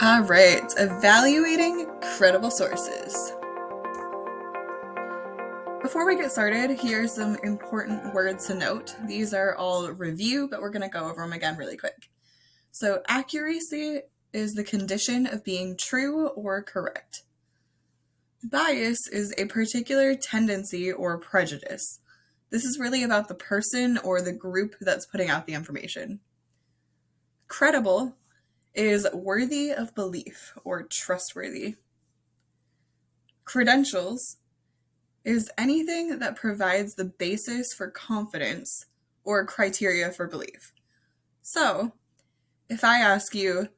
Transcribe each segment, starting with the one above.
All right, evaluating credible sources. Before we get started, here are some important words to note. These are all review, but we're going to go over them again really quick. So accuracy is the condition of being true or correct. Bias is a particular tendency or prejudice. This is really about the person or the group that's putting out the information. Credible is worthy of belief or trustworthy. Credentials is anything that provides the basis for confidence or criteria for belief. So, if I ask you,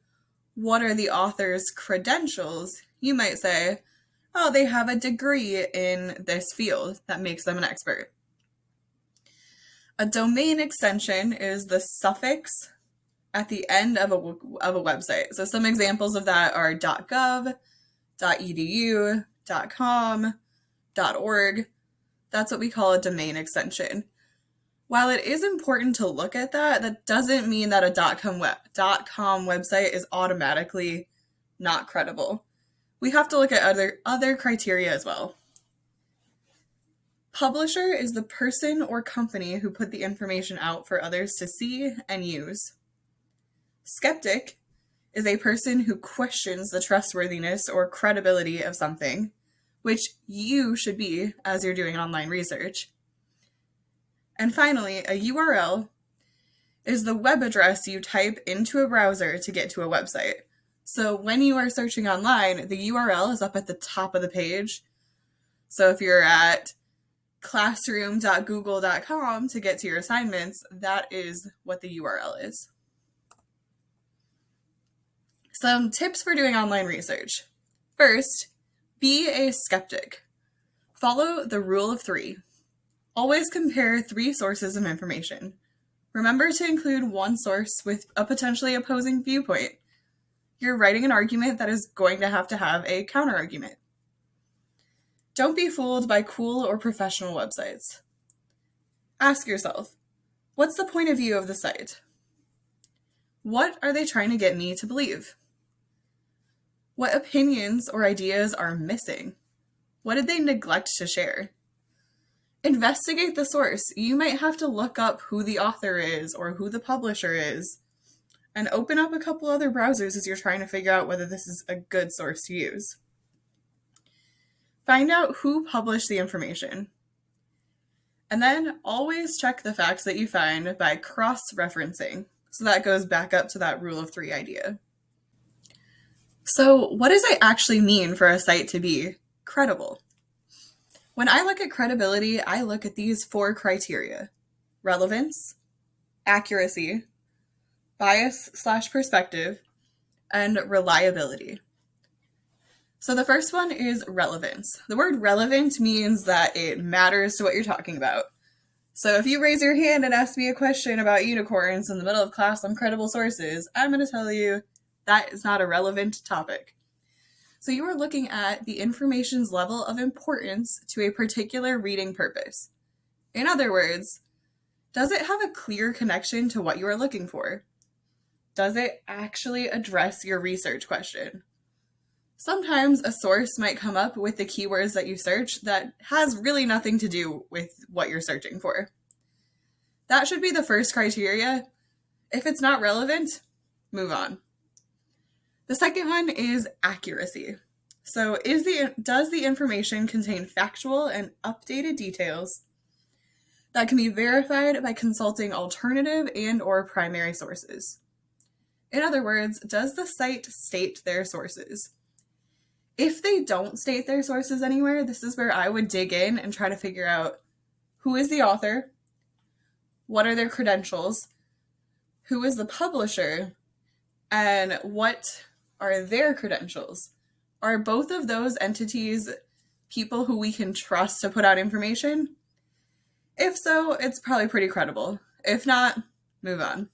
what are the author's credentials? You might say, oh, they have a degree in this field that makes them an expert. A domain extension is the suffix at the end of a website. So some examples of that are .gov, .edu, .com, .org. That's what we call a domain extension. While it is important to look at that, that doesn't mean that a .com website is automatically not credible. We have to look at other criteria as well. Publisher is the person or company who put the information out for others to see and use. Skeptic is a person who questions the trustworthiness or credibility of something, which you should be as you're doing online research. And finally, a URL is the web address you type into a browser to get to a website. So when you are searching online, the URL is up at the top of the page. So if you're at classroom.google.com to get to your assignments, that is what the URL is. Some tips for doing online research. First, be a skeptic. Follow the rule of 3. Always compare 3 sources of information. Remember to include one source with a potentially opposing viewpoint. You're writing an argument that is going to have a counterargument. Don't be fooled by cool or professional websites. Ask yourself, what's the point of view of the site? What are they trying to get me to believe? What opinions or ideas are missing? What did they neglect to share? Investigate the source. You might have to look up who the author is or who the publisher is, and open up a couple other browsers as you're trying to figure out whether this is a good source to use. Find out who published the information. And then always check the facts that you find by cross-referencing. So that goes back up to that rule of 3 idea. So what does it actually mean for a site to be credible? When I look at credibility, I look at these 4 criteria: relevance, accuracy, bias/perspective, and reliability. So the first one is relevance. The word relevant means that it matters to what you're talking about. So if you raise your hand and ask me a question about unicorns in the middle of class on credible sources, I'm going to tell you that is not a relevant topic. So you are looking at the information's level of importance to a particular reading purpose. In other words, does it have a clear connection to what you are looking for? Does it actually address your research question? Sometimes a source might come up with the keywords that you search that has really nothing to do with what you're searching for. That should be the first criteria. If it's not relevant, move on. The second one is accuracy. So does the information contain factual and updated details that can be verified by consulting alternative and/or primary sources? In other words, does the site state their sources? If they don't state their sources anywhere, this is where I would dig in and try to figure out who is the author, what are their credentials, who is the publisher, and what are their credentials? Are both of those entities people who we can trust to put out information? If so, it's probably pretty credible. If not, move on.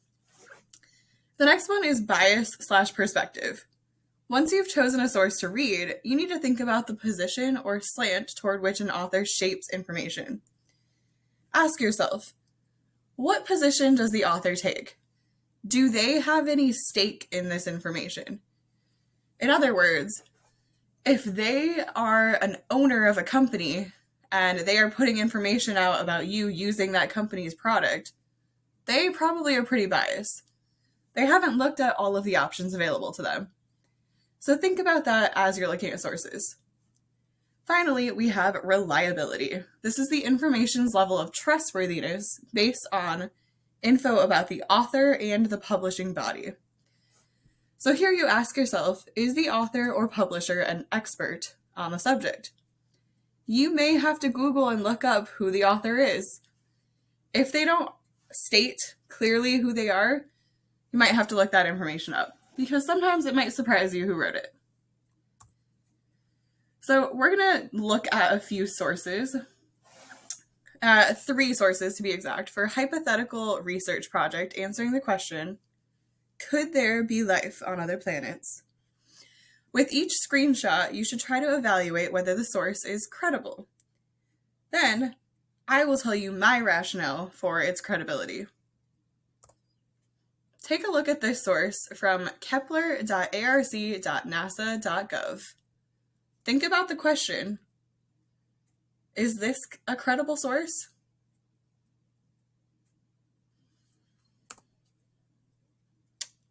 The next one is bias/perspective. Once you've chosen a source to read, you need to think about the position or slant toward which an author shapes information. Ask yourself, what position does the author take? Do they have any stake in this information? In other words, if they are an owner of a company and they are putting information out about you using that company's product, they probably are pretty biased. They haven't looked at all of the options available to them. So think about that as you're looking at sources. Finally, we have reliability. This is the information's level of trustworthiness based on info about the author and the publishing body. So here you ask yourself, is the author or publisher an expert on the subject? You may have to Google and look up who the author is. If they don't state clearly who they are, you might have to look that information up, because sometimes it might surprise you who wrote it. So we're going to look at a few sources, 3 sources to be exact, for a hypothetical research project answering the question, could there be life on other planets? With each screenshot, you should try to evaluate whether the source is credible. Then, I will tell you my rationale for its credibility. Take a look at this source from kepler.arc.nasa.gov. Think about the question, is this a credible source?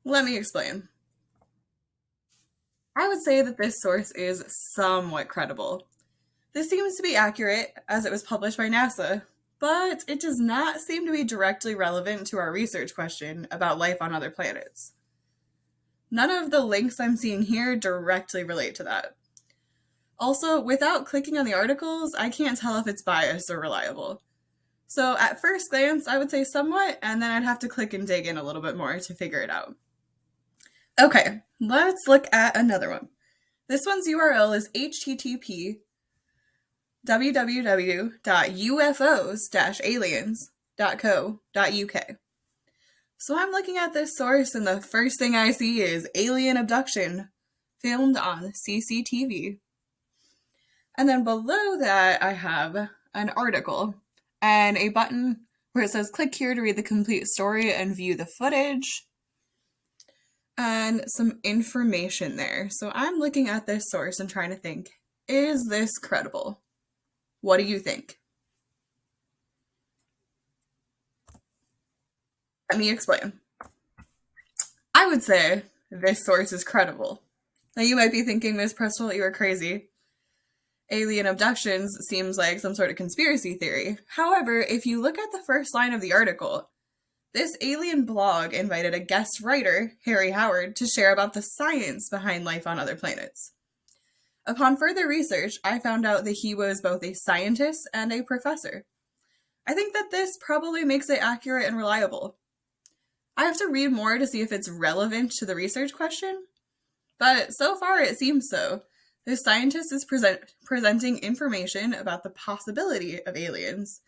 Let me explain. I would say that this source is somewhat credible. This seems to be accurate as it was published by NASA, but it does not seem to be directly relevant to our research question about life on other planets. None of the links I'm seeing here directly relate to that. Also, without clicking on the articles, I can't tell if it's biased or reliable. So at first glance, I would say somewhat, and then I'd have to click and dig in a little bit more to figure it out. Okay, let's look at another one. This one's URL is http://www.ufos-aliens.co.uk. So I'm looking at this source, and the first thing I see is alien abduction filmed on CCTV. And then below that, I have an article and a button where it says click here to read the complete story and view the footage, and some information there. So I'm looking at this source and trying to think, is this credible? What do you think? Let me explain. I would say this source is credible. Now you might be thinking, Ms. Prestholt, you are crazy. Alien abductions seems like some sort of conspiracy theory. However, if you look at the first line of the article, this alien blog invited a guest writer, Harry Howard, to share about the science behind life on other planets. Upon further research, I found out that he was both a scientist and a professor. I think that this probably makes it accurate and reliable. I have to read more to see if it's relevant to the research question, but so far it seems so. This scientist is presenting information about the possibility of aliens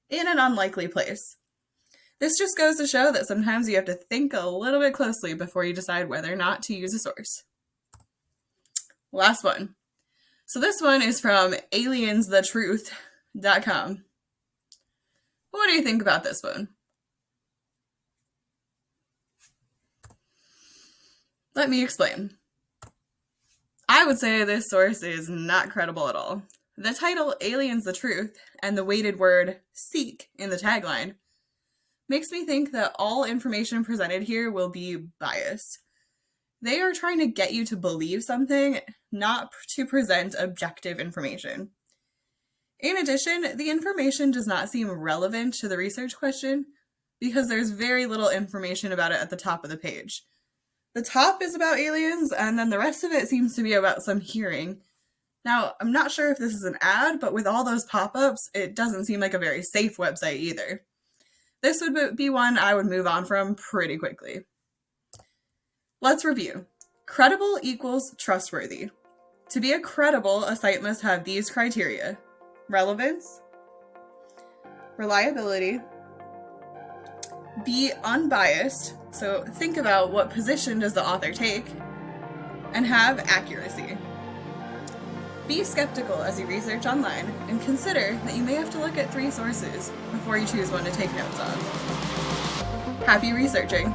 in an unlikely place. This just goes to show that sometimes you have to think a little bit closely before you decide whether or not to use a source. Last one. So this one is from aliensthetruth.com. What do you think about this one? Let me explain. I would say this source is not credible at all. The title, Aliens the Truth, and the weighted word seek in the tagline makes me think that all information presented here will be biased. They are trying to get you to believe something, not to present objective information. In addition, the information does not seem relevant to the research question because there's very little information about it at the top of the page. The top is about aliens, and then the rest of it seems to be about some hearing. Now, I'm not sure if this is an ad, but with all those pop-ups, it doesn't seem like a very safe website either. This would be one I would move on from pretty quickly. Let's review. Credible equals trustworthy. To be credible, a site must have these criteria: relevance, reliability, be unbiased, so think about what position does the author take, and have accuracy. Be skeptical as you research online, and consider that you may have to look at 3 sources before you choose one to take notes on. Happy researching!